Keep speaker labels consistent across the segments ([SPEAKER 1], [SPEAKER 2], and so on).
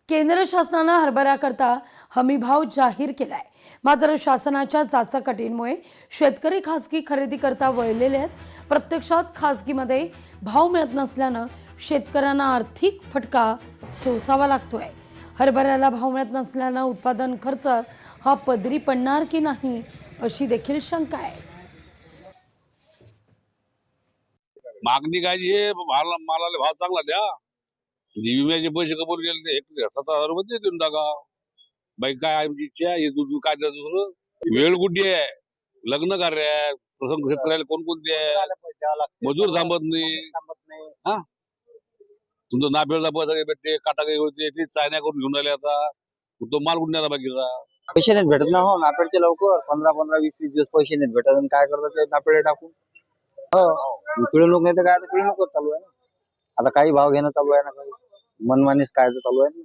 [SPEAKER 1] केंद्र शासनानं हरभऱ्याकरता हमीभाव जाहीर केलाय। मात्र शासनाच्या चाचपटीमुळे शेतकरी खासगी खरेदी करता वळलेले आहेत। प्रत्यक्षात खासगीमध्ये भाव मिळत नसल्यानं शेतकऱ्यांना आर्थिक फटका सोसावा लागतोय। हरभऱ्याला भाव मिळत नसल्यानं उत्पादन खर्च हा पदरी पडणार की नाही अशी देखील शंका आहे।
[SPEAKER 2] मागणी काय हे मालाला भाव चांगला द्या। विम्याचे पैसे कपूर गेले 17,000 रुपये देऊन टाका। बाई काय आमची इच्छा आहे दूध काय दुसरं वेळ कुठे आहे, लग्न कार्य आहे, प्रसंग शेतकऱ्याला कोणकोणते आहे, मजूर थांबत नाही। हा तुमचं नाफेडचा पैसा काही भेटते, काटा काही होते, ते चायना करून घेऊन राहिले। आता तो माल कुठे आला बाकीचा
[SPEAKER 3] पैसे नाहीत भेटत ना हो नापेडचे लवकर 15-15, 20-20 दिवस पैसे नाहीत भेटत आणि काय करतात ते नापेडे टाकून हो पिळवणूक नाही तर काय आता पिळवणूकच चालू आहे ना। आता काही भाव घेणं चालू आहे ना, काही मनमानीच काय चालू आहे ना,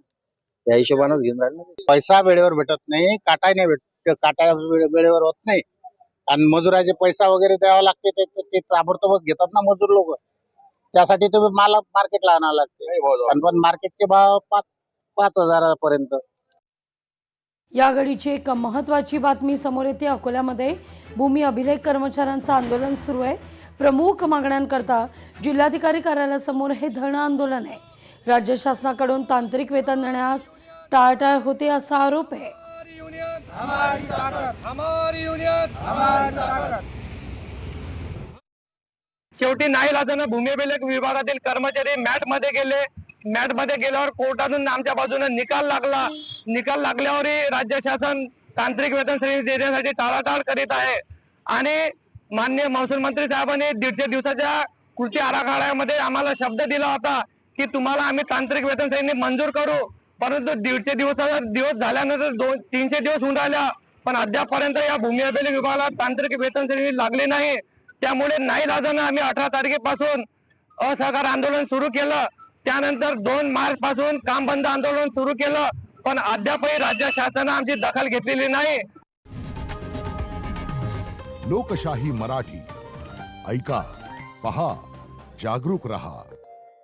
[SPEAKER 3] त्या हिशोबानेच घेऊन राहिले ना।
[SPEAKER 4] पैसा वेळेवर भेटत नाही, काटा नाही भेटत, काटा वेळेवर होत नाही आणि मजुराचे पैसा वगैरे द्यावा लागते ते ताबडतोबच घेतात ना मजूर लोक। त्यासाठी तुम्ही माल मार्केटला आणावं लागते पण मार्केटचे भाव 5,000 पर्यंत।
[SPEAKER 1] या घडीची एक महत्त्वाची बातमी समोर येते। अकोल्यामध्ये भूमी अभिलेख कर्मचाऱ्यांचं आंदोलन सुरू आहे। प्रमुख मागण्यांकरता जिल्हाधिकारी कार्यालयासमोर हे धरणं आंदोलन आहे। राज्य शासनाकडून तांत्रिक वेतन देण्यास टाळाटाळ होते असा आरोप आहे।
[SPEAKER 5] शेवटी नाईलाजानं भूमी अभिलेख विभागातील कर्मचारी मॅटमध्ये गेले। मॅटमध्ये गेल्यावर कोर्टातून आमच्या बाजूने निकाल लागला। निकाल लागल्यावरही राज्य शासन तांत्रिक वेतन श्रेणी देण्यासाठी टाळाटाळ करीत आहे आणि माननीय महसूल मंत्री साहेबांनी 150 दिवसाच्या कृती आराखड्यामध्ये आम्हाला शब्द दिला होता की तुम्हाला आम्ही तांत्रिक वेतन श्रेणी मंजूर करू, परंतु 150 दिवस झाल्यानंतर 300 दिवस होऊन राहिल्या पण अद्यापपर्यंत या भूमी अभिलेख विभागाला तांत्रिक वेतन श्रेणी लागली नाही। त्यामुळे नाईलाजानं आम्ही 18 तारखेपासून असहकार आंदोलन सुरू केलं। त्यानंतर 2 मार्च पासून काम बंद आंदोलन सुरू केलं पण अद्यापही राज्य शासनाने आमची दखल घेतलेली नाही।
[SPEAKER 6] लोकशाही मराठी ऐका, पहा, जागरूक रहा।